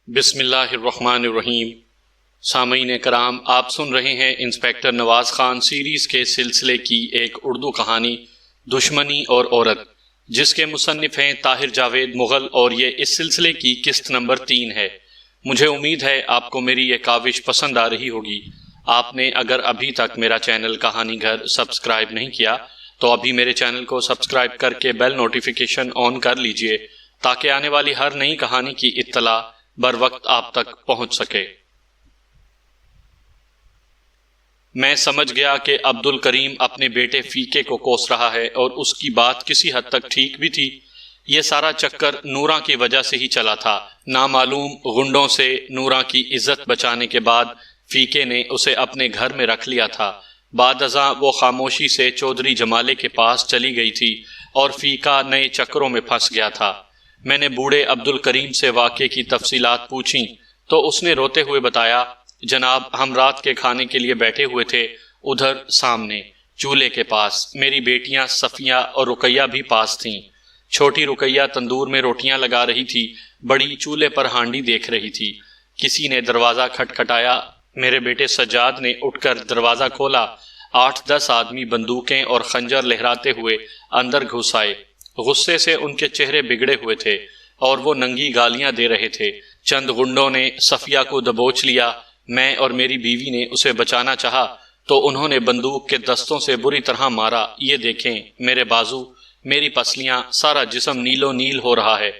بسم اللہ الرحمن الرحیم۔ سامعین کرام، آپ سن رہے ہیں انسپیکٹر نواز خان سیریز کے سلسلے کی ایک اردو کہانی دشمنی اور عورت، جس کے مصنف ہیں طاہر جاوید مغل، اور یہ اس سلسلے کی قسط نمبر 3 ہے۔ مجھے امید ہے آپ کو میری یہ کاوش پسند آ رہی ہوگی۔ آپ نے اگر ابھی تک میرا چینل کہانی گھر سبسکرائب نہیں کیا تو ابھی میرے چینل کو سبسکرائب کر کے بیل نوٹیفیکیشن آن کر لیجئے تاکہ آنے والی ہر نئی کہانی کی اطلاع بر وقت آپ تک پہنچ سکے۔ میں سمجھ گیا کہ عبد الکریم اپنے بیٹے فیقے کو کوس رہا ہے، اور اس کی بات کسی حد تک ٹھیک بھی تھی۔ یہ سارا چکر نوراں کی وجہ سے ہی چلا تھا۔ نامعلوم غنڈوں سے نوراں کی عزت بچانے کے بعد فیقے نے اسے اپنے گھر میں رکھ لیا تھا۔ بعد ازاں وہ خاموشی سے چودھری جمالے کے پاس چلی گئی تھی اور فیقہ نئے چکروں میں پھنس گیا تھا۔ میں نے بوڑھے عبد الکریم سے واقعے کی تفصیلات پوچھیں تو اس نے روتے ہوئے بتایا، جناب، ہم رات کے کھانے کے لیے بیٹھے ہوئے تھے، ادھر سامنے چولہے کے پاس میری بیٹیاں صفیہ اور رقیہ بھی پاس تھیں۔ چھوٹی رقیہ تندور میں روٹیاں لگا رہی تھی، بڑی چولہے پر ہانڈی دیکھ رہی تھی۔ کسی نے دروازہ کھٹکھٹایا۔ میرے بیٹے سجاد نے اٹھ کر دروازہ کھولا۔ 8-10 آدمی بندوقیں اور خنجر لہراتے ہوئے اندر گھس آئے۔ غصے سے ان کے چہرے بگڑے ہوئے تھے اور وہ ننگی گالیاں دے رہے تھے۔ چند غنڈوں نے صفیہ کو دبوچ لیا۔ میں اور میری بیوی نے اسے بچانا چاہا تو انہوں نے بندوق کے دستوں سے بری طرح مارا۔ یہ دیکھیں، میرے بازو، میری پسلیاں، سارا جسم نیلو نیل ہو رہا ہے۔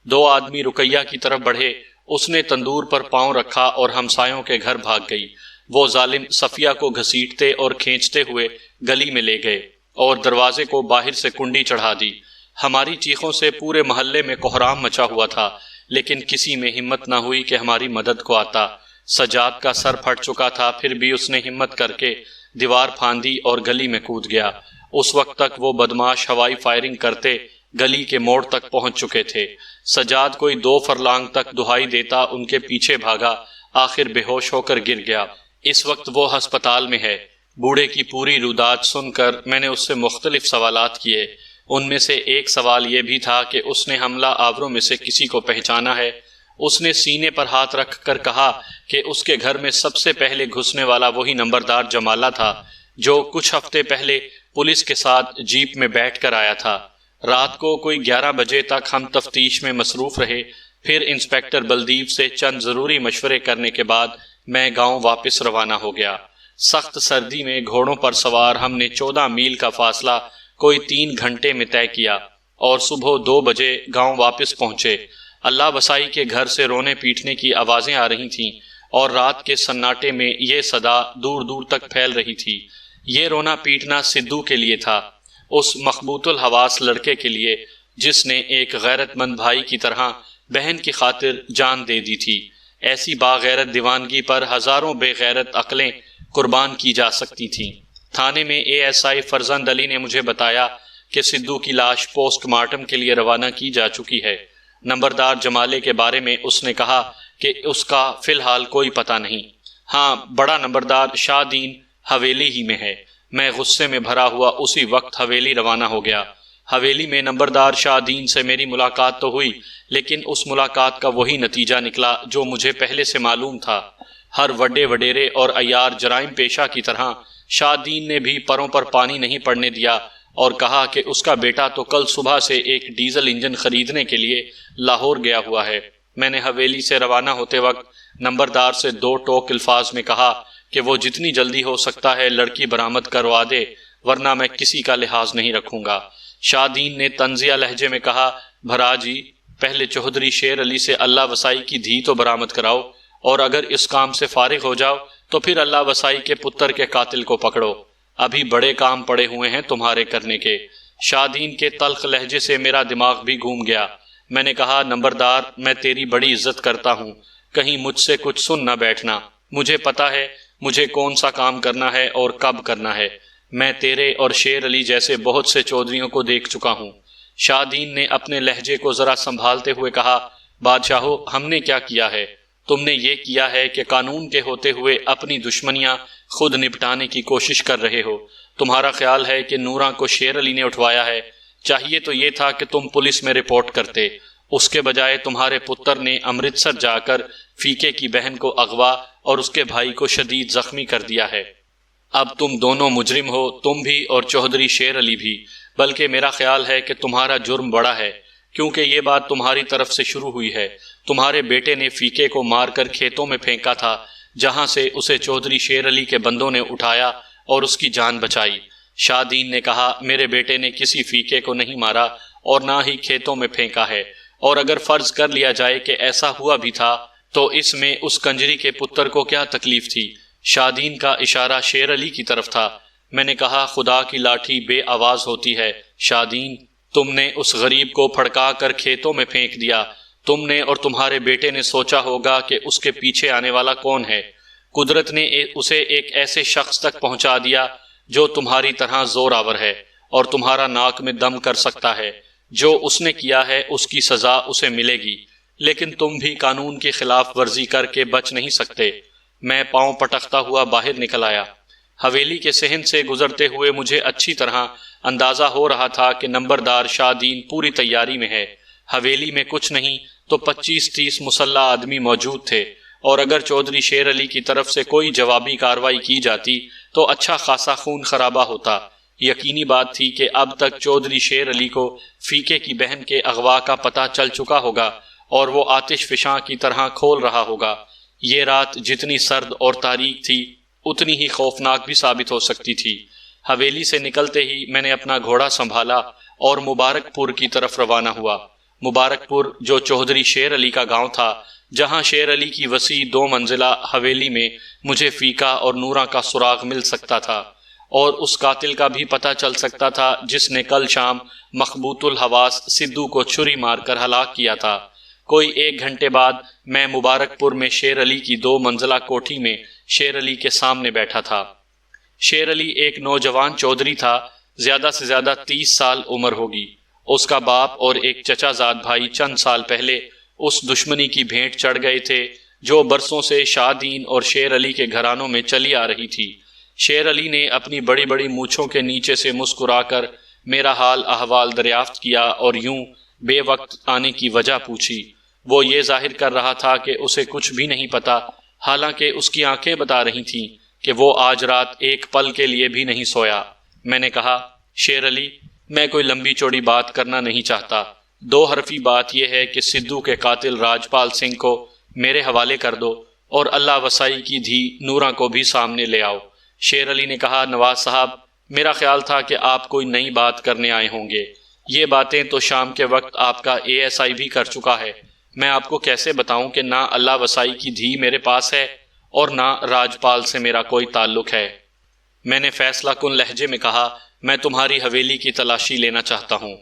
2 آدمی رقیہ کی طرف بڑھے۔ اس نے تندور پر پاؤں رکھا اور ہمسایوں کے گھر بھاگ گئی۔ وہ ظالم صفیہ کو گھسیٹتے اور کھینچتے ہوئے گلی میں لے گئے اور دروازے کو باہر سے کنڈی چڑھا دی۔ ہماری چیخوں سے پورے محلے میں کوہرام مچا ہوا تھا، لیکن کسی میں ہمت نہ ہوئی کہ ہماری مدد کو آتا۔ سجاد کا سر پھٹ چکا تھا، پھر بھی اس نے ہمت کر کے دیوار پھاندی اور گلی میں کود گیا۔ اس وقت تک وہ بدماش ہوائی فائرنگ کرتے گلی کے موڑ تک پہنچ چکے تھے۔ سجاد کوئی 2 فرلانگ تک دہائی دیتا ان کے پیچھے بھاگا، آخر بے ہوش ہو کر گر گیا۔ اس وقت وہ ہسپتال میں ہے۔ بوڑھے کی پوری روداد سن کر میں نے اس سے مختلف سوالات کیے۔ ان میں سے ایک سوال یہ بھی تھا کہ اس نے حملہ آوروں میں سے کسی کو پہچانا ہے۔ اس نے سینے پر ہاتھ رکھ کر کہا کہ اس کے گھر میں سب سے پہلے گھسنے والا وہی نمبردار جمالہ تھا جو کچھ ہفتے پہلے پولیس کے ساتھ جیپ میں بیٹھ کر آیا تھا۔ رات کو کوئی 11 بجے تک ہم تفتیش میں مصروف رہے۔ پھر انسپیکٹر بلدیو سے چند ضروری مشورے کرنے کے بعد میں گاؤں واپس روانہ ہو گیا۔ سخت سردی میں گھوڑوں پر سوار ہم نے 14 میل کا فاصلہ کوئی 3 گھنٹے میں طے کیا اور صبح 2 بجے گاؤں واپس پہنچے۔ اللہ وسائی کے گھر سے رونے پیٹنے کی آوازیں آ رہی تھیں اور رات کے سناٹے میں یہ صدا دور دور تک پھیل رہی تھی۔ یہ رونا پیٹنا سدھو کے لیے تھا، اس مخبوط الحواس لڑکے کے لیے جس نے ایک غیرت مند بھائی کی طرح بہن کی خاطر جان دے دی تھی۔ ایسی باغیرت دیوانگی پر ہزاروں بے غیرت عقلیں قربان کی جا سکتی تھیں۔ تھانے میں ASI فرزند علی نے مجھے بتایا کہ سدھو کی لاش پوسٹ مارٹم کے لیے روانہ کی جا چکی ہے۔ نمبردار جمالے کے بارے میں اس نے کہا کہ اس کا فی الحال کوئی پتہ نہیں۔ ہاں، بڑا نمبردار شاہ دین حویلی ہی میں ہے۔ میں غصے میں بھرا ہوا اسی وقت حویلی روانہ ہو گیا۔ حویلی میں نمبردار شاہ دین سے میری ملاقات تو ہوئی، لیکن اس ملاقات کا وہی نتیجہ نکلا جو مجھے پہلے سے معلوم تھا۔ ہر وڈے وڈیرے اور عیار جرائم پیشہ کی طرح شاہ دین نے بھی پروں پر پانی نہیں پڑنے دیا اور کہا کہ اس کا بیٹا تو کل صبح سے ایک ڈیزل انجن خریدنے کے لیے لاہور گیا ہوا ہے۔ میں نے حویلی سے روانہ ہوتے وقت نمبردار سے 2 ٹوک الفاظ میں کہا کہ وہ جتنی جلدی ہو سکتا ہے لڑکی برآمد کروا دے، ورنہ میں کسی کا لحاظ نہیں رکھوں گا۔ شاہ دین نے طنزیہ لہجے میں کہا، بھرا جی، پہلے چودھری شیر علی سے اللہ وسائی کی دھی تو برآمد کراؤ، اور اگر اس کام سے فارغ ہو جاؤ تو پھر اللہ وسائی کے پتر کے قاتل کو پکڑو۔ ابھی بڑے کام پڑے ہوئے ہیں تمہارے کرنے کے۔ شاہ دین کے تلخ لہجے سے میرا دماغ بھی گھوم گیا۔ میں نے کہا، نمبردار، میں تیری بڑی عزت کرتا ہوں، کہیں مجھ سے کچھ سن نہ بیٹھنا۔ مجھے پتا ہے مجھے کون سا کام کرنا ہے اور کب کرنا ہے۔ میں تیرے اور شیر علی جیسے بہت سے چودھریوں کو دیکھ چکا ہوں۔ شاہ دین نے اپنے لہجے کو ذرا سنبھالتے ہوئے کہا، بادشاہو، ہم نے کیا کیا ہے؟ تم نے یہ کیا ہے کہ قانون کے ہوتے ہوئے اپنی دشمنیاں خود نپٹانے کی کوشش کر رہے ہو۔ تمہارا خیال ہے کہ نوراں کو شیر علی نے اٹھوایا ہے؟ چاہیے تو یہ تھا کہ تم پولیس میں رپورٹ کرتے، اس کے بجائے تمہارے پتر نے امرتسر جا کر فیکے کی بہن کو اغوا اور اس کے بھائی کو شدید زخمی کر دیا ہے۔ اب تم دونوں مجرم ہو، تم بھی اور چودھری شیر علی بھی، بلکہ میرا خیال ہے کہ تمہارا جرم بڑا ہے، کیونکہ یہ بات تمہاری طرف سے شروع ہوئی ہے۔ تمہارے بیٹے نے فیکے کو مار کر کھیتوں میں پھینکا تھا، جہاں سے اسے چودھری شیر علی کے بندوں نے اٹھایا اور اس کی جان بچائی۔ شاہ دین نے کہا، میرے بیٹے نے کسی فیکے کو نہیں مارا اور نہ ہی کھیتوں میں پھینکا ہے، اور اگر فرض کر لیا جائے کہ ایسا ہوا بھی تھا تو اس میں اس کنجری کے پتر کو کیا تکلیف تھی؟ شاہ دین کا اشارہ شیر علی کی طرف تھا۔ میں نے کہا، خدا کی لاٹھی بے آواز ہوتی ہے شاہ دین، تم نے اس غریب کو پھڑکا کر کھیتوں میں پھینک دیا۔ تم نے اور تمہارے بیٹے نے سوچا ہوگا کہ اس کے پیچھے آنے والا کون ہے۔ قدرت نے اسے ایک ایسے شخص تک پہنچا دیا جو تمہاری طرح زور آور ہے اور تمہارا ناک میں دم کر سکتا ہے۔ جو اس نے کیا ہے اس کی سزا اسے ملے گی، لیکن تم بھی قانون کی خلاف ورزی کر کے بچ نہیں سکتے۔ میں پاؤں پٹکتا ہوا باہر نکل آیا۔ حویلی کے صحن سے گزرتے ہوئے مجھے اچھی طرح اندازہ ہو رہا تھا کہ نمبردار شاہ دین پوری تیاری میں ہے۔ حویلی میں کچھ نہیں تو 25-30 مسلح آدمی موجود تھے، اور اگر چودھری شیر علی کی طرف سے کوئی جوابی کارروائی کی جاتی تو اچھا خاصا خون خرابہ ہوتا۔ یقینی بات تھی کہ اب تک چودھری شیر علی کو فیکے کی بہن کے اغوا کا پتہ چل چکا ہوگا اور وہ آتش فشاں کی طرح کھول رہا ہوگا۔ یہ رات جتنی سرد اور تاریک تھی اتنی ہی خوفناک بھی ثابت ہو سکتی تھی۔ حویلی سے نکلتے ہی میں نے اپنا گھوڑا سنبھالا اور مبارک پور کی طرف روانہ ہوا۔ مبارک پور جو چودھری شیر علی کا گاؤں تھا، جہاں شیر علی کی وسیع 2 منزلہ حویلی میں مجھے فیکا اور نوراں کا سراغ مل سکتا تھا، اور اس قاتل کا بھی پتہ چل سکتا تھا جس نے کل شام مخبوط الحواس سدھو کو چھری مار کر ہلاک کیا تھا۔ کوئی 1 گھنٹے بعد میں مبارک پور میں شیر علی کی 2 منزلہ کوٹھی میں شیر علی کے سامنے بیٹھا تھا۔ شیر علی ایک نوجوان چودھری تھا، زیادہ سے زیادہ 30 سال عمر ہوگی۔ اس کا باپ اور ایک چچا زاد بھائی چند سال پہلے اس دشمنی کی بھینٹ چڑھ گئے تھے جو برسوں سے شاہ دین اور شیر علی کے گھرانوں میں چلی آ رہی تھی۔ شیر علی نے اپنی بڑی بڑی مونچھوں کے نیچے سے مسکرا کر میرا حال احوال دریافت کیا اور یوں بے وقت آنے کی وجہ پوچھی۔ وہ یہ ظاہر کر رہا تھا کہ اسے کچھ بھی نہیں پتا، حالانکہ اس کی آنکھیں بتا رہی تھیں کہ وہ آج رات ایک پل کے لیے بھی نہیں سویا۔ میں نے کہا، شیر علی، میں کوئی لمبی چوڑی بات کرنا نہیں چاہتا۔ 2 حرفی بات یہ ہے کہ سدھو کے قاتل راجپال سنگھ کو میرے حوالے کر دو اور اللہ وسائی کی دھی نوراں کو بھی سامنے لے آؤ۔ شیر علی نے کہا، نواز صاحب، میرا خیال تھا کہ آپ کوئی نئی بات کرنے آئے ہوں گے۔ یہ باتیں تو شام کے وقت آپ کا ASI بھی کر چکا ہے۔ میں آپ کو کیسے بتاؤں کہ نہ اللہ وسائی کی دھی میرے پاس ہے اور نہ راجپال سے میرا کوئی تعلق ہے۔ میں نے فیصلہ کن لہجے میں کہا، میں تمہاری حویلی کی تلاشی لینا چاہتا ہوں۔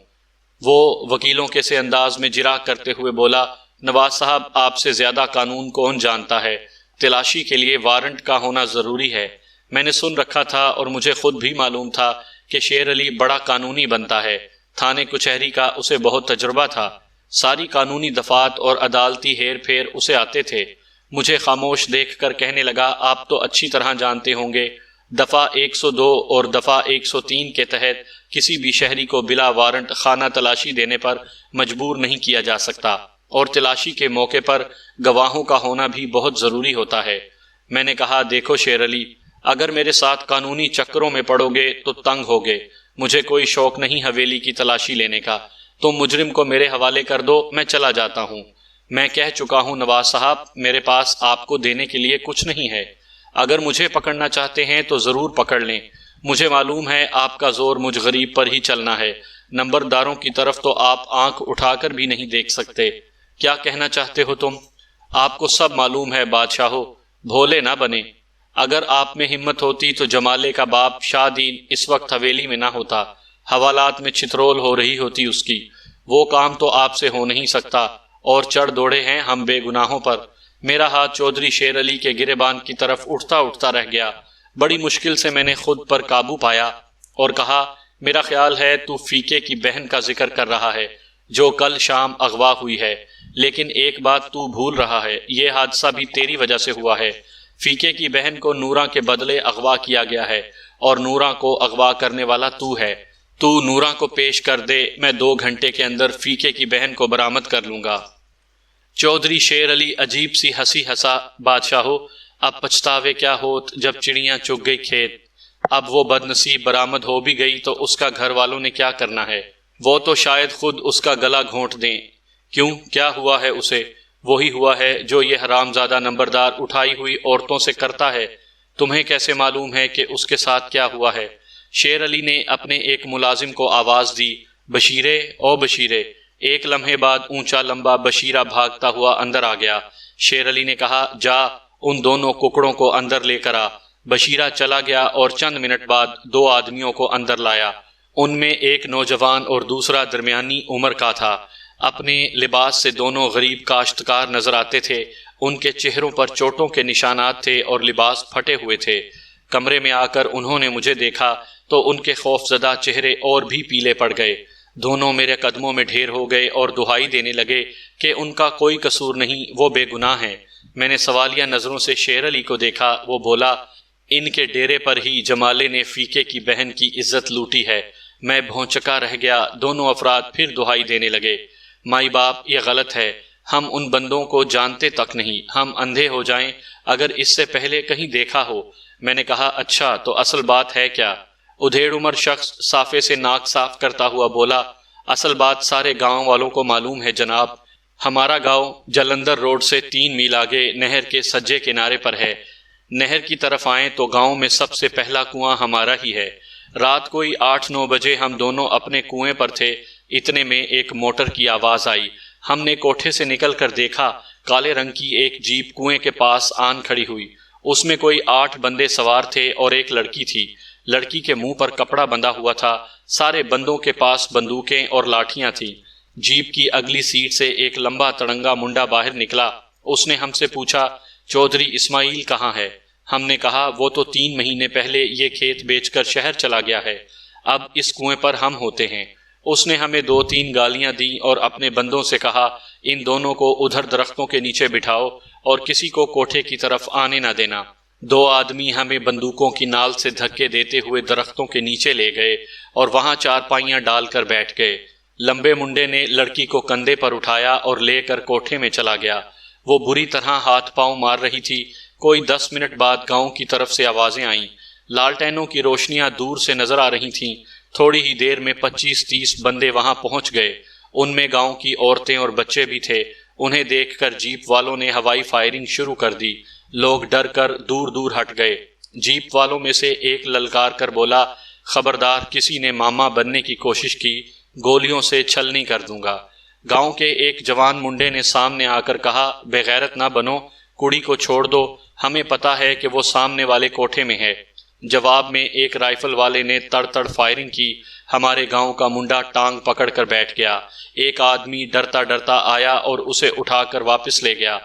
وہ وکیلوں کے سے انداز میں جرا کرتے ہوئے بولا، نواز صاحب، آپ سے زیادہ قانون کون جانتا ہے؟ تلاشی کے لیے وارنٹ کا ہونا ضروری ہے۔ میں نے سن رکھا تھا اور مجھے خود بھی معلوم تھا کہ شیر علی بڑا قانونی بنتا ہے۔ تھانے کچہری کا اسے بہت تجربہ تھا۔ ساری قانونی دفعات اور عدالتی ہیر پھیر اسے آتے تھے۔ مجھے خاموش دیکھ کر کہنے لگا، آپ تو اچھی طرح جانتے ہوں گے، دفعہ 102 اور دفعہ 103 کے تحت کسی بھی شہری کو بلا وارنٹ خانہ تلاشی دینے پر مجبور نہیں کیا جا سکتا، اور تلاشی کے موقع پر گواہوں کا ہونا بھی بہت ضروری ہوتا ہے۔ میں نے کہا، دیکھو شیر علی، اگر میرے ساتھ قانونی چکروں میں پڑو گے تو تنگ ہوگے۔ مجھے کوئی شوق نہیں حویلی کی تلاشی لینے کا۔ تم مجرم کو میرے حوالے کر دو، میں چلا جاتا ہوں۔ میں کہہ چکا ہوں نواز صاحب، میرے پاس آپ کو دینے کے لیے کچھ نہیں ہے۔ اگر مجھے پکڑنا چاہتے ہیں تو ضرور پکڑ لیں۔ مجھے معلوم ہے آپ کا زور مجھ غریب پر ہی چلنا ہے۔ نمبرداروں کی طرف تو آپ آنکھ اٹھا کر بھی نہیں دیکھ سکتے۔ کیا کہنا چاہتے ہو تم؟ آپ کو سب معلوم ہے بادشاہو، بھولے نہ بنے۔ اگر آپ میں ہمت ہوتی تو جمالے کا باپ شاہ دین اس وقت حویلی میں نہ ہوتا، حوالات میں چھترول ہو رہی ہوتی اس کی۔ وہ کام تو آپ سے ہو نہیں سکتا، اور چڑھ دوڑے ہیں ہم بے گناہوں پر۔ میرا ہاتھ چودھری شیر علی کے گریبان کی طرف اٹھتا رہ گیا۔ بڑی مشکل سے میں نے خود پر قابو پایا اور کہا، میرا خیال ہے تو فیکے کی بہن کا ذکر کر رہا ہے جو کل شام اغوا ہوئی ہے، لیکن ایک بات تو بھول رہا ہے، یہ حادثہ بھی تیری وجہ سے ہوا ہے۔ فیکے کی بہن کو نوراں کے بدلے اغوا کیا گیا ہے، اور نوراں کو اغوا کرنے والا تو ہے۔ تو نورا کو پیش کر دے، میں 2 گھنٹے کے اندر فیکے کی بہن کو برآمد کر لوں گا۔ چودھری شیر علی عجیب سی ہنسی ہنسا، بادشاہو اب پچھتاوے کیا ہوت جب چڑیاں چگ گئی کھیت، اب وہ بد نصیب برآمد ہو بھی گئی تو اس کا گھر والوں نے کیا کرنا ہے؟ وہ تو شاید خود اس کا گلا گھونٹ دیں۔ کیوں، کیا ہوا ہے اسے؟ وہی ہوا ہے جو یہ حرام زادہ نمبردار اٹھائی ہوئی عورتوں سے کرتا ہے۔ تمہیں کیسے معلوم ہے کہ اس کے ساتھ کیا ہوا ہے؟ شیر علی نے اپنے ایک ملازم کو آواز دی، بشیرے او بشیرے۔ ایک لمحے بعد اونچا لمبا بشیرہ بھاگتا ہوا اندر آ گیا۔ شیر علی نے کہا، جا ان دونوں ککڑوں کو اندر لے کر آ۔ بشیرہ چلا گیا اور چند منٹ بعد 2 آدمیوں کو اندر لایا۔ ان میں ایک نوجوان اور دوسرا درمیانی عمر کا تھا۔ اپنے لباس سے دونوں غریب کاشتکار نظر آتے تھے۔ ان کے چہروں پر چوٹوں کے نشانات تھے اور لباس پھٹے ہوئے تھے۔ کمرے میں آ کر انہوں نے مجھے دیکھا تو ان کے خوف زدہ چہرے اور بھی پیلے پڑ گئے۔ دونوں میرے قدموں میں ڈھیر ہو گئے اور دہائی دینے لگے کہ ان کا کوئی قصور نہیں، وہ بے گناہ ہیں۔ میں نے سوالیہ نظروں سے شیر علی کو دیکھا۔ وہ بولا، ان کے ڈیرے پر ہی جمالے نے فیکے کی بہن کی عزت لوٹی ہے۔ میں بھونچکا رہ گیا۔ دونوں افراد پھر دہائی دینے لگے، مائی باپ یہ غلط ہے، ہم ان بندوں کو جانتے تک نہیں، ہم اندھے ہو جائیں اگر اس سے پہلے کہیں دیکھا ہو۔ میں نے کہا، اچھا تو اصل بات ہے کیا؟ ادھیڑ عمر شخص صافے سے ناک صاف کرتا ہوا بولا، اصل بات سارے گاؤں والوں کو معلوم ہے جناب۔ ہمارا گاؤں جلندر روڈ سے 3 میل آگے نہر کے سجے کنارے پر ہے۔ نہر کی طرف آئیں تو گاؤں میں سب سے پہلا کنواں ہمارا ہی ہے۔ رات کوئی 8-9 بجے ہم دونوں اپنے کنویں پر تھے، اتنے میں ایک موٹر کی آواز آئی۔ ہم نے کوٹھے سے نکل کر دیکھا، کالے رنگ کی ایک جیپ کنویں کے پاس آن کھڑی ہوئی۔ اس میں کوئی 8 بندے سوار تھے اور ایک لڑکی تھی۔ لڑکی کے منہ پر کپڑا بندھا ہوا تھا۔ سارے بندوں کے پاس بندوقیں اور لاٹھیاں تھیں۔ جیپ کی اگلی سیٹ سے ایک لمبا تڑنگا منڈا باہر نکلا۔ اس نے ہم سے پوچھا، چودھری اسماعیل کہاں ہے؟ ہم نے کہا، وہ تو 3 مہینے پہلے یہ کھیت بیچ کر شہر چلا گیا ہے، اب اس کنویں پر ہم ہوتے ہیں۔ اس نے ہمیں 2-3 گالیاں دیں اور اپنے بندوں سے کہا، ان دونوں کو ادھر درختوں کے نیچے بٹھاؤ اور کسی کو کوٹھے کی طرف آنے نہ دینا۔ 2 آدمی ہمیں بندوقوں کی نال سے دھکے دیتے ہوئے درختوں کے نیچے لے گئے اور وہاں چارپائیاں ڈال کر بیٹھ گئے۔ لمبے منڈے نے لڑکی کو کندھے پر اٹھایا اور لے کر کوٹھے میں چلا گیا۔ وہ بری طرح ہاتھ پاؤں مار رہی تھی۔ کوئی 10 منٹ بعد گاؤں کی طرف سے آوازیں آئیں۔ لالٹینوں کی روشنیاں دور سے نظر آ رہی تھیں۔ تھوڑی ہی دیر میں 25-30 بندے وہاں پہنچ گئے۔ ان میں گاؤں کی عورتیں اور بچے بھی تھے۔ انہیں دیکھ کر جیپ والوں نے ہوائی فائرنگ شروع کر دی۔ لوگ ڈر کر دور دور ہٹ گئے۔ جیپ والوں میں سے ایک للکار کر بولا، خبردار کسی نے ماما بننے کی کوشش کی، گولیوں سے چھلنی کر دوں گا۔ گاؤں کے ایک جوان منڈے نے سامنے آ کر کہا، بے غیرت نہ بنو، کڑی کو چھوڑ دو، ہمیں پتا ہے کہ وہ سامنے والے کوٹھے میں ہے۔ جواب میں ایک رائفل والے نے تڑ تڑ فائرنگ کی۔ ہمارے گاؤں کا منڈا ٹانگ پکڑ کر بیٹھ گیا۔ ایک آدمی ڈرتا ڈرتا آیا اور اسے اٹھا کر واپس لے گیا۔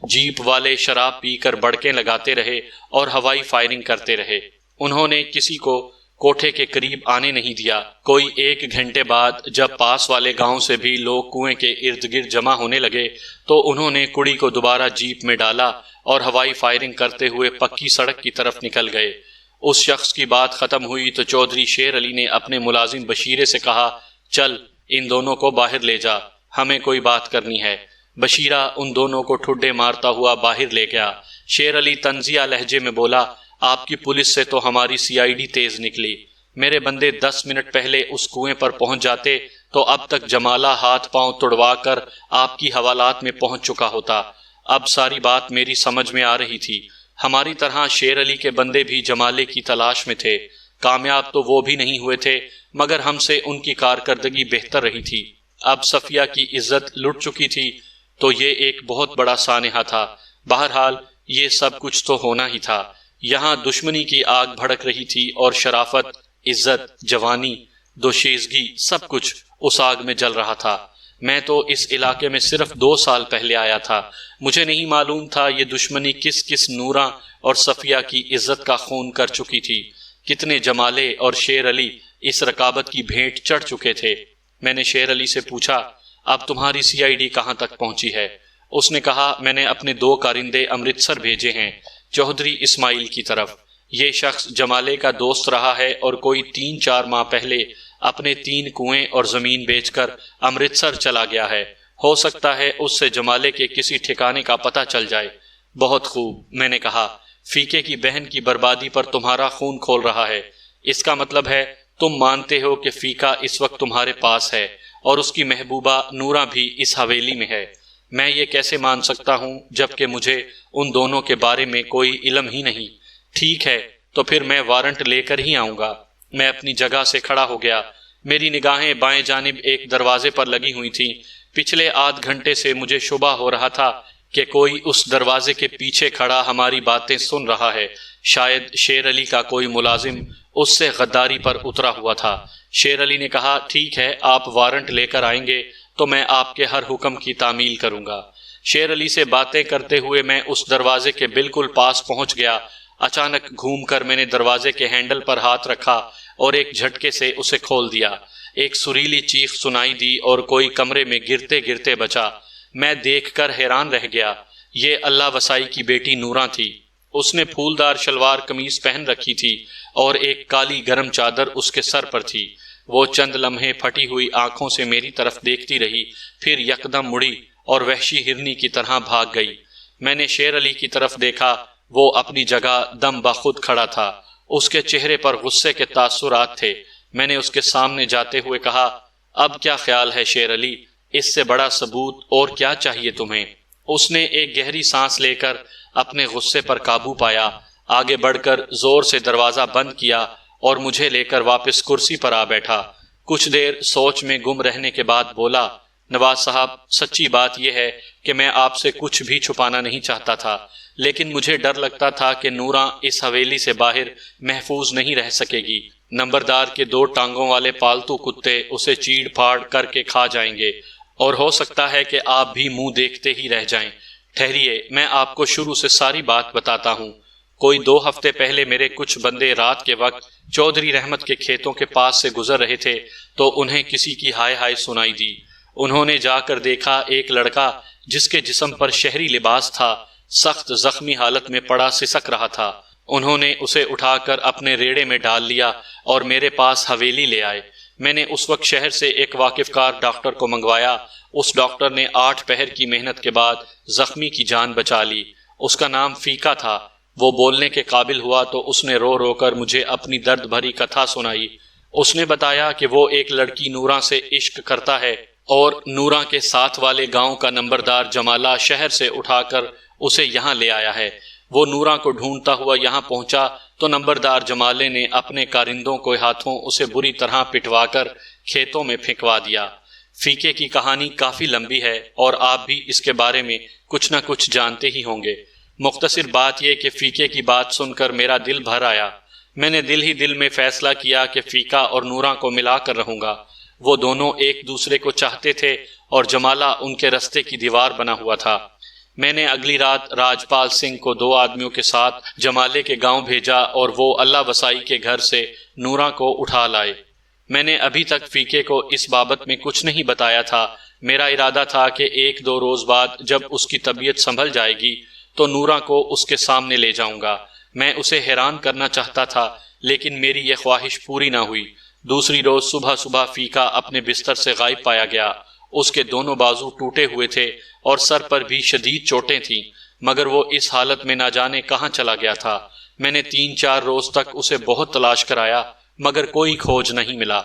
جیپ والے شراب پی کر بڑکیں لگاتے رہے اور ہوائی فائرنگ کرتے رہے۔ انہوں نے کسی کو کوٹھے کے قریب آنے نہیں دیا۔ کوئی 1 گھنٹے بعد جب پاس والے گاؤں سے بھی لوگ کنویں کے ارد گرد جمع ہونے لگے تو انہوں نے کڑی کو دوبارہ جیپ میں ڈالا اور ہوائی فائرنگ کرتے ہوئے پکی سڑک کی طرف نکل گئے۔ اس شخص کی بات ختم ہوئی تو چودھری شیر علی نے اپنے ملازم بشیرے سے کہا، چل ان دونوں کو باہر لے جا، ہمیں کوئی بات کرنی ہے۔ بشیرہ ان دونوں کو ٹھڈے مارتا ہوا باہر لے گیا۔ شیر علی طنزیہ لہجے میں بولا، آپ کی پولیس سے تو ہماری CID تیز نکلی۔ میرے بندے 10 منٹ پہلے اس کنویں پر پہنچ جاتے تو اب تک جمالہ ہاتھ پاؤں تڑوا کر آپ کی حوالات میں پہنچ چکا ہوتا۔ اب ساری بات میری سمجھ میں آ رہی تھی۔ ہماری طرح شیر علی کے بندے بھی جمالے کی تلاش میں تھے۔ کامیاب تو وہ بھی نہیں ہوئے تھے، مگر ہم سے ان کی کارکردگی بہتر رہی تھی۔ اب صفیہ کی عزت لٹ چکی تھی تو یہ ایک بہت بڑا سانحہ تھا۔ بہرحال یہ سب کچھ تو ہونا ہی تھا۔ یہاں دشمنی کی آگ بھڑک رہی تھی اور شرافت، عزت، جوانی، دوشیزگی سب کچھ اس آگ میں جل رہا تھا۔ میں تو اس علاقے میں صرف 2 سال پہلے آیا تھا۔ مجھے نہیں معلوم تھا یہ دشمنی کس کس نوراں اور صفیہ کی عزت کا خون کر چکی تھی۔ کتنے جمالے اور شیر علی اس رکابت کی بھینٹ چڑھ چکے تھے۔ میں نے شیر علی سے پوچھا، اب تمہاری CID کہاں تک پہنچی ہے؟ اس نے کہا، میں نے اپنے 2 کارندے امرتسر بھیجے ہیں، چودھری اسماعیل کی طرف۔ یہ شخص جمالے کا دوست رہا ہے اور کوئی 3-4 ماہ پہلے اپنے 3 کنویں اور زمین بیچ کر امرتسر چلا گیا ہے۔ ہو سکتا ہے اس سے جمالے کے کسی ٹھکانے کا پتہ چل جائے۔ بہت خوب، میں نے کہا، فیکے کی بہن کی بربادی پر تمہارا خون کھول رہا ہے۔ اس کا مطلب ہے تم مانتے ہو کہ فیکا اس وقت تمہارے پاس ہے اور اس کی محبوبہ نورا بھی اس حویلی میں ہے۔ میں یہ کیسے مان سکتا ہوں جبکہ مجھے ان دونوں کے بارے میں کوئی علم ہی نہیں؟ ٹھیک ہے، تو پھر میں وارنٹ لے کر ہی آؤں گا۔ میں اپنی جگہ سے کھڑا ہو گیا۔ میری نگاہیں بائیں جانب ایک دروازے پر لگی ہوئی تھیں۔ پچھلے آدھ گھنٹے سے مجھے شبہ ہو رہا تھا کہ کوئی اس دروازے کے پیچھے کھڑا ہماری باتیں سن رہا ہے۔ شاید شیر علی کا کوئی ملازم اس سے غداری پر اترا ہوا تھا۔ شیر علی نے کہا، ٹھیک ہے، آپ وارنٹ لے کر آئیں گے تو میں آپ کے ہر حکم کی تعمیل کروں گا۔ شیر علی سے باتیں کرتے ہوئے میں اس دروازے کے بالکل پاس پہنچ گیا۔ اچانک گھوم کر میں نے دروازے کے ہینڈل پر ہاتھ رکھا اور ایک جھٹکے سے اسے کھول دیا۔ ایک سریلی چیخ سنائی دی اور کوئی کمرے میں گرتے گرتے بچا۔ میں دیکھ کر حیران رہ گیا۔ یہ اللہ وسائی کی بیٹی نوراں تھی۔ اس نے پھولدار شلوار قمیص پہن رکھی تھی اور ایک کالی گرم چادر اس کے سر پر تھی۔ وہ چند لمحے پھٹی ہوئی آنکھوں سے میری طرف دیکھتی رہی، پھر یکدم مڑی اور وحشی ہرنی کی طرح بھاگ گئی۔ میں نے شیر علی کی طرف دیکھا، وہ اپنی جگہ دم بخود کھڑا تھا۔ اس کے چہرے پر غصے کے تاثرات تھے۔ میں نے اس کے سامنے جاتے ہوئے کہا، اب کیا خیال ہے شیر علی؟ اس سے بڑا ثبوت اور کیا چاہیے تمہیں؟ اس نے ایک گہری سانس لے کر اپنے غصے پر قابو پایا، آگے بڑھ کر زور سے دروازہ بند کیا اور مجھے لے کر واپس کرسی پر آ بیٹھا۔ کچھ دیر سوچ میں گم رہنے کے بعد بولا، نواز صاحب، سچی بات یہ ہے کہ میں آپ سے کچھ بھی چھپانا نہیں چاہتا تھا، لیکن مجھے ڈر لگتا تھا کہ نوراں اس حویلی سے باہر محفوظ نہیں رہ سکے گی۔ نمبردار کے 2 ٹانگوں والے پالتو کتے اسے چیڑ پھاڑ کر کے کھا جائیں گے اور ہو سکتا ہے کہ آپ بھی منہ دیکھتے ہی رہ جائیں۔ ٹھہریے، میں آپ کو شروع سے ساری بات بتاتا ہوں۔ کوئی 2 ہفتے پہلے میرے کچھ بندے رات کے وقت چودھری رحمت کے کھیتوں کے پاس سے گزر رہے تھے تو انہیں کسی کی ہائے ہائے سنائی دی۔ انہوں نے جا کر دیکھا ایک لڑکا جس کے جسم پر شہری لباس تھا، سخت زخمی حالت میں پڑا سسک رہا تھا۔ انہوں نے اسے اٹھا کر اپنے ریڑے میں ڈال لیا اور میرے پاس حویلی لے آئے۔ میں نے اس وقت شہر سے ایک واقف کار ڈاکٹر کو منگوایا۔ اس ڈاکٹر نے 8 پہر کی محنت کے بعد زخمی کی جان بچا لی۔ اس کا نام فیکا تھا۔ وہ بولنے کے قابل ہوا تو اس نے رو رو کر مجھے اپنی درد بھری کتھا سنائی۔ اس نے بتایا کہ وہ ایک لڑکی نوراں سے عشق کرتا ہے اور نوراں کے ساتھ والے گاؤں کا نمبردار جمالہ شہر سے اٹھا کر اسے یہاں لے آیا ہے۔ وہ نوراں کو ڈھونڈتا ہوا یہاں پہنچا تو نمبردار جمالے نے اپنے کارندوں کو ہاتھوں اسے بری طرح پٹوا کر کھیتوں میں پھینکوا دیا۔ فیکے کی کہانی کافی لمبی ہے اور آپ بھی اس کے بارے میں کچھ نہ کچھ جانتے ہی ہوں گے۔ مختصر بات یہ کہ فیکے کی بات سن کر میرا دل بھر آیا۔ میں نے دل ہی دل میں فیصلہ کیا کہ فیکا اور نوراں کو ملا کر رہوں گا۔ وہ دونوں ایک دوسرے کو چاہتے تھے اور جمالہ ان کے رستے کی دیوار بنا ہوا تھا۔ میں نے اگلی رات راجپال سنگھ کو 2 آدمیوں کے ساتھ جمالے کے گاؤں بھیجا اور وہ اللہ وسائی کے گھر سے نوراں کو اٹھا لائے۔ میں نے ابھی تک فیکے کو اس بابت میں کچھ نہیں بتایا تھا۔ میرا ارادہ تھا کہ 1-2 روز بعد جب اس کی طبیعت سنبھل جائے گی تو نوراں کو اس کے سامنے لے جاؤں گا۔ میں اسے حیران کرنا چاہتا تھا لیکن میری یہ خواہش پوری نہ ہوئی۔ دوسری روز صبح فیکا اپنے بستر سے غائب پایا گیا۔ اس کے دونوں بازو ٹوٹے ہوئے تھے اور سر پر بھی شدید چوٹیں تھیں، مگر وہ اس حالت میں نہ جانے کہاں چلا گیا تھا۔ میں نے 3-4 روز تک اسے بہت تلاش کرایا مگر کوئی کھوج نہیں ملا۔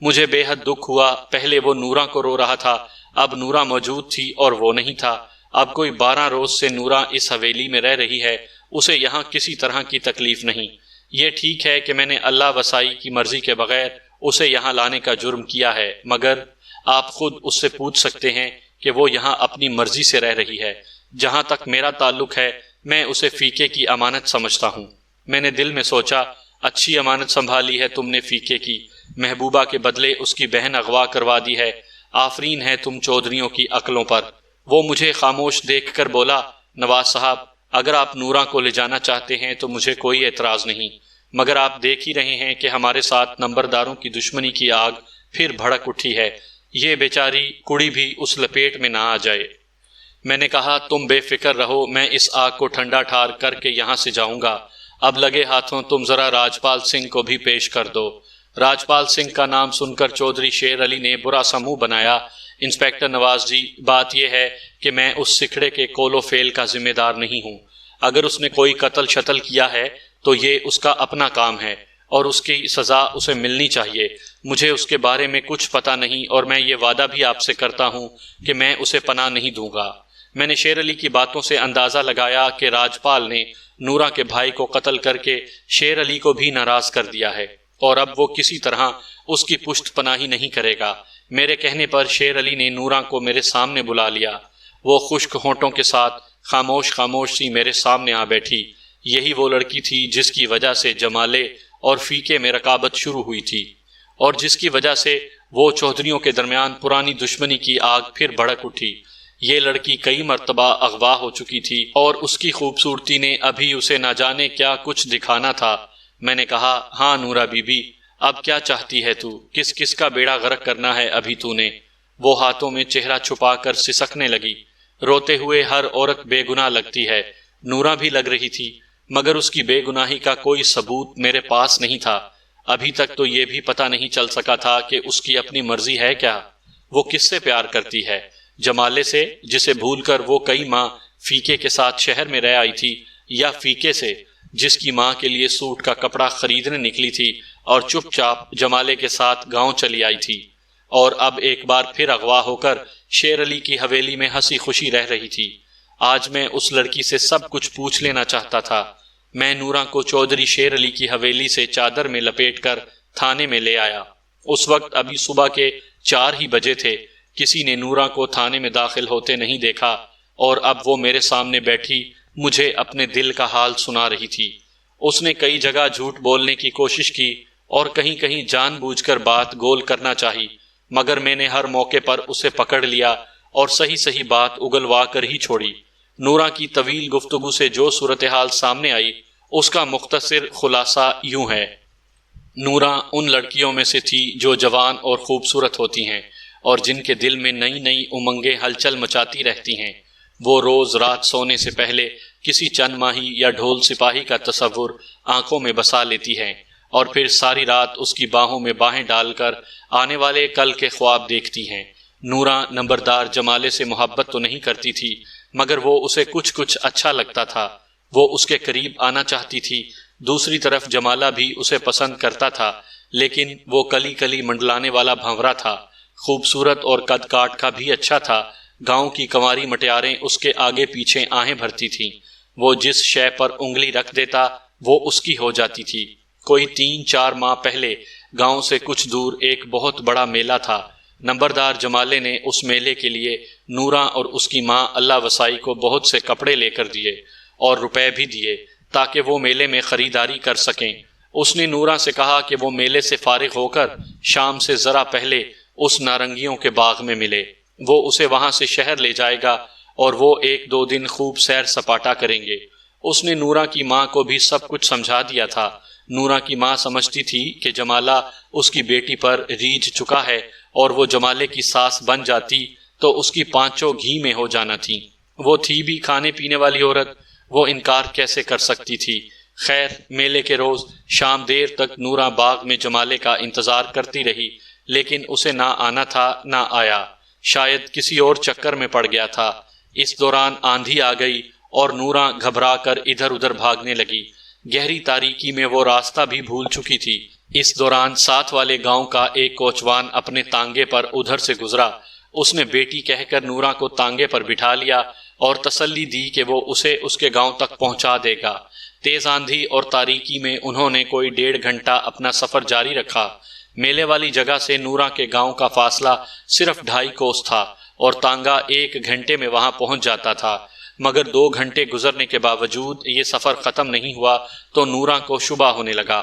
مجھے بے حد دکھ ہوا۔ پہلے وہ نوراں کو رو رہا تھا، اب نوراں موجود تھی اور وہ نہیں تھا۔ اب کوئی 12 روز سے نوراں اس حویلی میں رہ رہی ہے، اسے یہاں کسی طرح کی تکلیف نہیں۔ یہ ٹھیک ہے کہ میں نے اللہ وسائی کی مرضی کے بغیر اسے یہاں لانے کا جرم کیا ہے، مگر آپ خود اس سے پوچھ سکتے ہیں کہ وہ یہاں اپنی مرضی سے رہ رہی ہے۔ جہاں تک میرا تعلق ہے میں اسے فیکے کی امانت سمجھتا ہوں۔ میں نے دل میں سوچا، اچھی امانت سنبھالی ہے تم نے فیکے کی، محبوبہ کے بدلے اس کی بہن اغوا کروا دی ہے۔ آفرین ہے تم چودھریوں کی عقلوں پر۔ وہ مجھے خاموش دیکھ کر بولا، نواز صاحب، اگر آپ نوراں کو لے جانا چاہتے ہیں تو مجھے کوئی اعتراض نہیں، مگر آپ دیکھ ہی رہے ہیں کہ ہمارے ساتھ نمبرداروں کی دشمنی کی آگ پھر بھڑک اٹھی ہے۔ یہ بیچاری کڑی بھی اس لپیٹ میں نہ آ جائے۔ میں نے کہا، تم بے فکر رہو، میں اس آگ کو ٹھنڈا ٹھار کر کے یہاں سے جاؤں گا۔ اب لگے ہاتھوں تم ذرا راجپال سنگھ کو بھی پیش کر دو۔ راجپال سنگھ کا نام سن کر چودھری شیر علی نے برا سا منہ بنایا۔ انسپکٹر نواز جی، بات یہ ہے کہ میں اس سکھڑے کے کول و فیل کا ذمہ دار نہیں ہوں۔ اگر اس نے کوئی قتل شتل کیا ہے تو یہ اس کا اپنا کام ہے اور اس کی سزا اسے ملنی چاہیے۔ مجھے اس کے بارے میں کچھ پتہ نہیں اور میں یہ وعدہ بھی آپ سے کرتا ہوں کہ میں اسے پناہ نہیں دوں گا۔ میں نے شیر علی کی باتوں سے اندازہ لگایا کہ راجپال نے نورا کے بھائی کو قتل کر کے شیر علی کو بھی ناراض کر دیا ہے اور اب وہ کسی طرح اس کی پشت پناہی نہیں کرے گا۔ میرے کہنے پر شیر علی نے نورا کو میرے سامنے بلا لیا۔ وہ خشک ہونٹوں کے ساتھ خاموش خاموش سی میرے سامنے آ بیٹھی۔ یہی وہ لڑکی تھی جس کی وجہ سے جمالے اور فیکے میں رقابت شروع ہوئی تھی اور جس کی وجہ سے وہ چودھریوں کے درمیان پرانی دشمنی کی آگ پھر بھڑک اٹھی۔ یہ لڑکی کئی مرتبہ اغوا ہو چکی تھی اور اس کی خوبصورتی نے ابھی اسے نہ جانے کیا کچھ دکھانا تھا۔ میں نے کہا، ہاں نورا بی بی، اب کیا چاہتی ہے تو؟ کس کس کا بیڑا غرق کرنا ہے ابھی تو نے؟ وہ ہاتھوں میں چہرہ چھپا کر سسکنے لگی۔ روتے ہوئے ہر عورت بے گناہ لگتی ہے۔ نورا بھی لگ رہی تھی مگر اس کی بے گناہی کا کوئی ثبوت میرے پاس نہیں تھا۔ ابھی تک تو یہ بھی پتہ نہیں چل سکا تھا کہ اس کی اپنی مرضی ہے کیا۔ وہ کس سے پیار کرتی ہے؟ جمالے سے، جسے بھول کر وہ کئی ماہ فیکے کے ساتھ شہر میں رہ آئی تھی، یا فیکے سے جس کی ماں کے لیے سوٹ کا کپڑا خریدنے نکلی تھی اور چپ چاپ جمالے کے ساتھ گاؤں چلی آئی تھی اور اب ایک بار پھر اغوا ہو کر شیر علی کی حویلی میں ہنسی خوشی رہ رہی تھی۔ آج میں اس لڑکی سے سب کچھ پوچھ لینا چاہتا تھا۔ میں نورا کو چودھری شیر علی کی حویلی سے چادر میں لپیٹ کر تھانے میں لے آیا۔ اس وقت ابھی صبح کے 4 ہی بجے تھے۔ کسی نے نورا کو تھانے میں داخل ہوتے نہیں دیکھا اور اب وہ میرے سامنے بیٹھی مجھے اپنے دل کا حال سنا رہی تھی۔ اس نے کئی جگہ جھوٹ بولنے کی کوشش کی اور کہیں کہیں جان بوجھ کر بات گول کرنا چاہی، مگر میں نے ہر موقع پر اسے پکڑ لیا اور صحیح صحیح بات اگلوا کر ہی چھوڑی۔ نورا کی طویل گفتگو سے جو صورتحال سامنے آئی اس کا مختصر خلاصہ یوں ہے۔ نورا ان لڑکیوں میں سے تھی جو جوان اور خوبصورت ہوتی ہیں اور جن کے دل میں نئی نئی امنگیں ہلچل مچاتی رہتی ہیں۔ وہ روز رات سونے سے پہلے کسی چند ماہی یا ڈھول سپاہی کا تصور آنکھوں میں بسا لیتی ہیں اور پھر ساری رات اس کی باہوں میں باہیں ڈال کر آنے والے کل کے خواب دیکھتی ہیں۔ نورا نمبردار جمالے سے محبت تو نہیں کرتی تھی مگر وہ اسے کچھ اچھا لگتا تھا۔ وہ اس کے قریب آنا چاہتی تھی۔ دوسری طرف جمالہ بھی اسے پسند کرتا تھا لیکن وہ کلی کلی منڈلانے والا بھنورا تھا، خوبصورت اور قد کاٹ کا بھی اچھا تھا۔ گاؤں کی کنواری مٹیاریں اس کے آگے پیچھے آہیں بھرتی تھیں۔ وہ جس شے پر انگلی رکھ دیتا وہ اس کی ہو جاتی تھی۔ کوئی 3-4 ماہ پہلے گاؤں سے کچھ دور ایک بہت بڑا میلہ تھا۔ نمبردار جمالے نے اس میلے کے لیے نورا اور اس کی ماں اللہ وسائی کو بہت سے کپڑے لے کر دیے اور روپے بھی دیے تاکہ وہ میلے میں خریداری کر سکیں۔ اس نے نورا سے کہا کہ وہ میلے سے فارغ ہو کر شام سے ذرا پہلے اس نارنگیوں کے باغ میں ملے۔ وہ اسے وہاں سے شہر لے جائے گا اور وہ 1-2 دن خوب سیر سپاٹا کریں گے۔ اس نے نورا کی ماں کو بھی سب کچھ سمجھا دیا تھا۔ نورا کی ماں سمجھتی تھی کہ جمالہ اس کی بیٹی پر ریجھ چکا ہے اور وہ جمالے کی ساس بن جاتی تو اس کی پانچوں گھی میں ہو جانا تھی۔ وہ تھی بھی کھانے پینے والی عورت، وہ انکار کیسے کر سکتی تھی؟ خیر، میلے کے روز شام دیر تک نورا باغ میں جمالے کا انتظار کرتی رہی لیکن اسے نہ آنا تھا نہ آیا۔ شاید کسی اور چکر میں پڑ گیا تھا۔ اس دوران آندھی آ گئی اور نورا گھبرا کر ادھر ادھر بھاگنے لگی۔ گہری تاریکی میں وہ راستہ بھی بھول چکی تھی۔ اس دوران ساتھ والے گاؤں کا ایک کوچوان اپنے تانگے پر ادھر سے گزرا۔ اس نے بیٹی کہہ کر نورا کو تانگے پر بٹھا لیا اور تسلی دی کہ وہ اسے اس کے گاؤں تک پہنچا دے گا۔ تیز آندھی اور تاریکی میں انہوں نے کوئی 1.5 گھنٹہ اپنا سفر جاری رکھا۔ میلے والی جگہ سے نورا کے گاؤں کا فاصلہ صرف 2.5 کوس تھا اور تانگا 1 گھنٹے میں وہاں پہنچ جاتا تھا، مگر 2 گھنٹے گزرنے کے باوجود یہ سفر ختم نہیں ہوا تو نورا کو شبہ ہونے لگا۔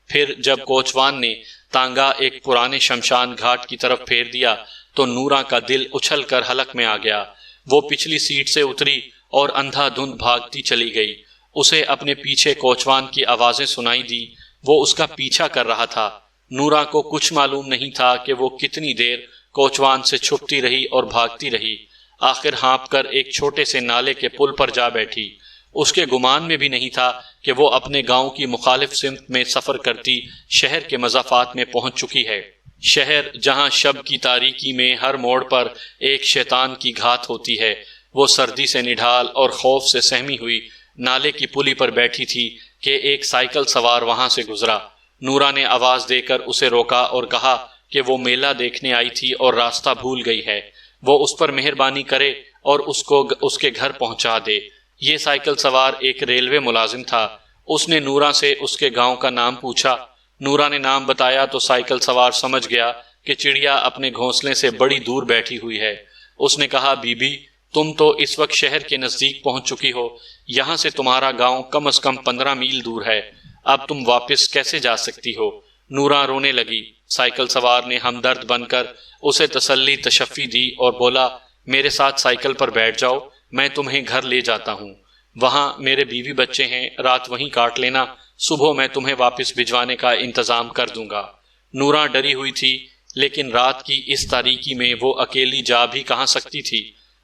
پھر جب کوچوان نے تانگا ایک پرانے شمشان گھاٹ کی طرف پھیر دیا تو نورا کا دل اچھل کر حلق میں آ گیا۔ وہ پچھلی سیٹ سے اتری اور اندھا دھند بھاگتی چلی گئی۔ اسے اپنے پیچھے کوچوان کی آوازیں سنائی دی۔ وہ اس کا پیچھا کر رہا تھا۔ نورا کو کچھ معلوم نہیں تھا کہ وہ کتنی دیر کوچوان سے چھپتی رہی اور بھاگتی رہی۔ آخر ہانپ کر ایک چھوٹے سے نالے کے پل پر جا بیٹھی۔ اس کے گمان میں بھی نہیں تھا کہ وہ اپنے گاؤں کی مخالف سمت میں سفر کرتی شہر کے مضافات میں پہنچ چکی ہے۔ شہر جہاں شب کی تاریکی میں ہر موڑ پر ایک شیطان کی گھات ہوتی ہے، وہ سردی سے نڈھال اور خوف سے سہمی ہوئی نالے کی پلی پر بیٹھی تھی کہ ایک سائیکل سوار وہاں سے گزرا۔ نورا نے آواز دے کر اسے روکا اور کہا کہ وہ میلہ دیکھنے آئی تھی اور راستہ بھول گئی ہے، وہ اس پر مہربانی کرے اور اس کو اس کے گھر پہنچا دے۔ یہ سائیکل سوار ایک ریلوے ملازم تھا۔ اس نے نورا سے اس کے گاؤں کا نام پوچھا۔ نورا نے نام بتایا تو سائیکل سوار سمجھ گیا کہ چڑیا اپنے گھونسلے سے بڑی دور بیٹھی ہوئی ہے۔ اس نے کہا، بی بی، تم تو اس وقت شہر کے نزدیک پہنچ چکی ہو، یہاں سے تمہارا گاؤں کم از کم 15 میل دور ہے، اب تم واپس کیسے جا سکتی ہو؟ نورا رونے لگی۔ سائیکل سوار نے ہمدرد بن کر اسے تسلی تشفی دی اور بولا، میرے ساتھ سائیکل پر بیٹھ جاؤ، میں تمہیں گھر لے جاتا ہوں، وہاں میرے بیوی بچے ہیں، رات وہیں کاٹ لینا، صبح میں تمہیں واپس بھجوانے کا انتظام کر دوں گا۔ نورا ڈری ہوئی تھی، لیکن رات کی اس تاریکی میں وہ اکیلی جا بھی کہاں سکتی تھی۔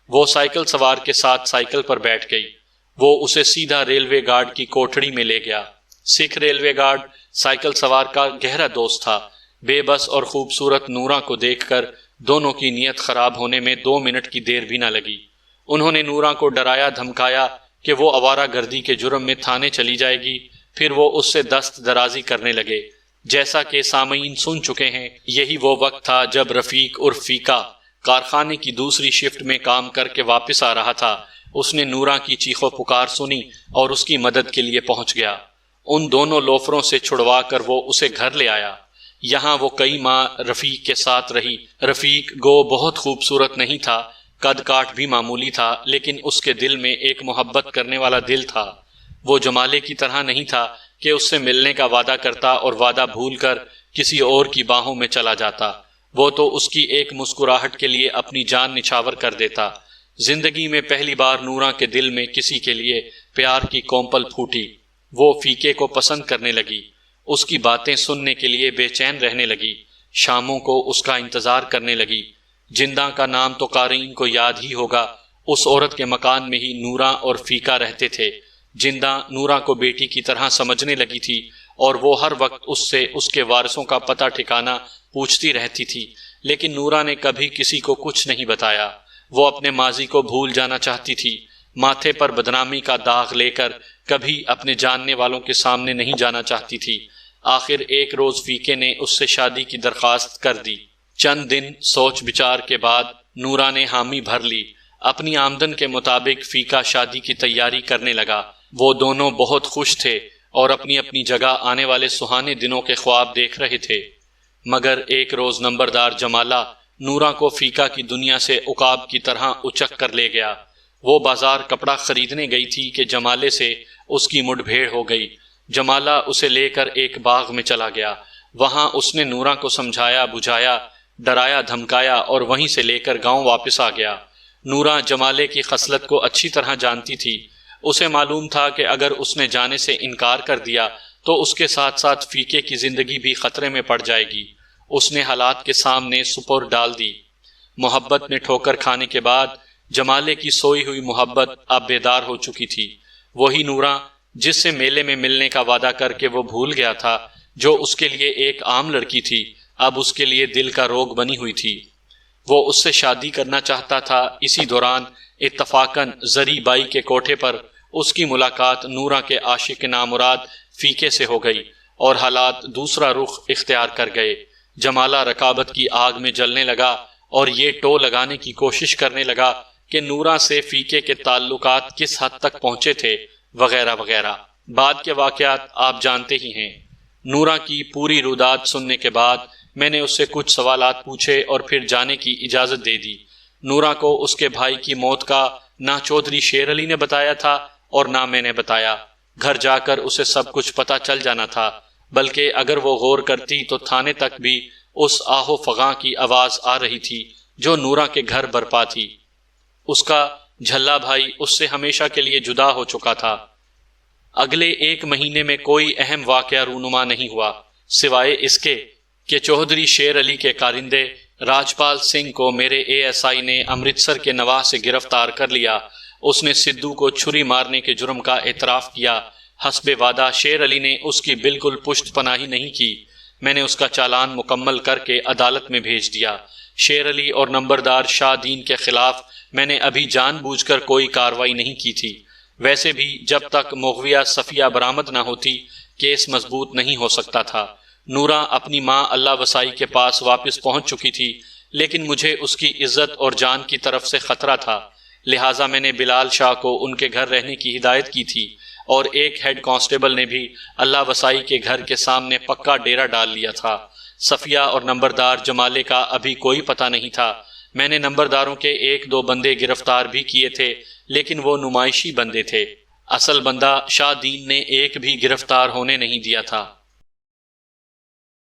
وہ سائیکل سوار کے ساتھ سائیکل پر بیٹھ گئی۔ وہ اسے سیدھا ریلوے گارڈ کی کوٹھڑی میں لے گیا۔ سکھ ریلوے گارڈ سائیکل سوار کا گہرا دوست تھا۔ بے بس اور خوبصورت نورا کو دیکھ کر دونوں کی نیت خراب ہونے میں 2 منٹ کی دیر بھی نہ لگی۔ انہوں نے نورا کو ڈرایا دھمکایا کہ وہ آوارہ گردی کے جرم میں تھانے چلی جائے گی، پھر وہ اس سے دست درازی کرنے لگے۔ جیسا کہ سامعین سن چکے ہیں، یہی وہ وقت تھا جب رفیق عرف فیقہ کارخانے کی دوسری شفٹ میں کام کر کے واپس آ رہا تھا۔ اس نے نورا کی چیخ و پکار سنی اور اس کی مدد کے لیے پہنچ گیا۔ ان دونوں لوفروں سے چھڑوا کر وہ اسے گھر لے آیا۔ یہاں وہ کئی ماہ رفیق کے ساتھ رہی۔ رفیق گو بہت خوبصورت نہیں تھا، قد کاٹ بھی معمولی تھا، لیکن اس کے دل میں ایک محبت کرنے والا دل تھا۔ وہ جمالے کی طرح نہیں تھا کہ اس سے ملنے کا وعدہ کرتا اور وعدہ بھول کر کسی اور کی باہوں میں چلا جاتا۔ وہ تو اس کی ایک مسکراہٹ کے لیے اپنی جان نچھاور کر دیتا۔ زندگی میں پہلی بار نورا کے دل میں کسی کے لیے پیار کی کومپل پھوٹی۔ وہ فیقے کو پسند کرنے لگی، اس کی باتیں سننے کے لیے بے چین رہنے لگی، شاموں کو اس کا انتظار کرنے لگی۔ جندہ کا نام تو قارئین کو یاد ہی ہوگا۔ اس عورت کے مکان میں ہی نورا اور فیقہ رہتے تھے۔ جندہ نورا کو بیٹی کی طرح سمجھنے لگی تھی اور وہ ہر وقت اس سے اس کے وارثوں کا پتہ ٹھکانہ پوچھتی رہتی تھی، لیکن نورا نے کبھی کسی کو کچھ نہیں بتایا۔ وہ اپنے ماضی کو بھول جانا چاہتی تھی، ماتھے پر بدنامی کا داغ لے کر کبھی اپنے جاننے والوں کے سامنے نہیں جانا چاہتی تھی۔ آخر ایک روز فیقے نے اس سے شادی کی درخواست کر دی۔ چند دن سوچ بچار کے بعد نورا نے حامی بھر لی۔ اپنی آمدن کے مطابق فیقہ شادی کی تیاری کرنے لگا۔ وہ دونوں بہت خوش تھے اور اپنی اپنی جگہ آنے والے سہانے دنوں کے خواب دیکھ رہے تھے۔ مگر ایک روز نمبردار جمالہ نورا کو فیقہ کی دنیا سے عقاب کی طرح اچک کر لے گیا۔ وہ بازار کپڑا خریدنے گئی تھی کہ جمالے سے اس کی مڈ بھیڑ ہو گئی۔ جمالہ اسے لے کر ایک باغ میں چلا گیا۔ وہاں اس نے نورا کو سمجھایا بجھایا، ڈرایا دھمکایا اور وہیں سے لے کر گاؤں واپس آ گیا۔ نورا جمالے کی خصلت کو اچھی طرح جانتی تھی۔ اسے معلوم تھا کہ اگر اس نے جانے سے انکار کر دیا تو اس کے ساتھ ساتھ فیقے کی زندگی بھی خطرے میں پڑ جائے گی۔ اس نے حالات کے سامنے سپر ڈال دی۔ محبت میں ٹھوکر کھانے کے بعد جمالے کی سوئی ہوئی محبت اب بیدار ہو چکی تھی۔ وہی نورا جس سے میلے میں ملنے کا وعدہ کر کے وہ بھول گیا تھا، جو اس کے لیے ایک عام لڑکی تھی، اب اس کے لیے دل کا روگ بنی ہوئی تھی۔ وہ اس سے شادی کرنا چاہتا تھا۔ اسی دوران اتفاقاً زری بائی کے کوٹھے پر اس کی ملاقات نورا کے عاشق نامراد فیقے سے ہو گئی اور حالات دوسرا رخ اختیار کر گئے۔ جمالہ رقابت کی آگ میں جلنے لگا اور یہ ٹو لگانے کی کوشش کرنے لگا کہ نورا سے فیقے کے تعلقات کس حد تک پہنچے تھے، وغیرہ وغیرہ۔ بعد کے واقعات آپ جانتے ہی ہیں۔ نورا کی پوری روداد سننے کے بعد میں نے اس سے کچھ سوالات پوچھے اور پھر جانے کی اجازت دے دی۔ نورا کو اس کے بھائی کی موت کا نہ چودھری شیر علی نے بتایا تھا اور نہ میں نے بتایا۔ گھر جا کر اسے سب کچھ پتا چل جانا تھا، بلکہ اگر وہ غور کرتی تو تھانے تک بھی اس آہ و فغاں کی آواز آ رہی تھی جو نورا کے گھر برپا تھی۔ اس کا جھلا بھائی اس سے ہمیشہ کے لیے جدا ہو چکا تھا۔ اگلے 1 مہینے میں کوئی اہم واقعہ رونما نہیں ہوا، سوائے اس کے کہ چودھری شیر علی کے کارندے راجپال سنگھ کو میرے ASI نے امرتسر کے نواح سے گرفتار کر لیا اس نے سدھو کو چھری مارنے کے جرم کا اعتراف کیا۔ حسب وعدہ شیر علی نے اس کی بالکل پشت پناہی نہیں کی۔ میں نے اس کا چالان مکمل کر کے عدالت میں بھیج دیا۔ شیر علی اور نمبردار شاہ دین کے خلاف میں نے ابھی جان بوجھ کر کوئی کارروائی نہیں کی تھی۔ ویسے بھی جب تک مغویہ صفیہ برآمد نہ ہوتی کیس مضبوط نہیں ہو سکتا تھا۔ نورا اپنی ماں اللہ وسائی کے پاس واپس پہنچ چکی تھی، لیکن مجھے اس کی عزت اور جان کی طرف سے خطرہ تھا، لہٰذا میں نے بلال شاہ کو ان کے گھر رہنے کی ہدایت کی تھی، اور ایک ہیڈ کانسٹیبل نے بھی اللہ وسائی کے گھر کے سامنے پکا ڈیرا ڈال لیا تھا۔ صفیہ اور نمبردار جمالے کا ابھی کوئی پتہ نہیں تھا۔ میں نے نمبرداروں کے 1-2 بندے گرفتار بھی کیے تھے، لیکن وہ نمائشی بندے تھے۔ اصل بندہ شاہ دین نے ایک بھی گرفتار ہونے نہیں دیا تھا۔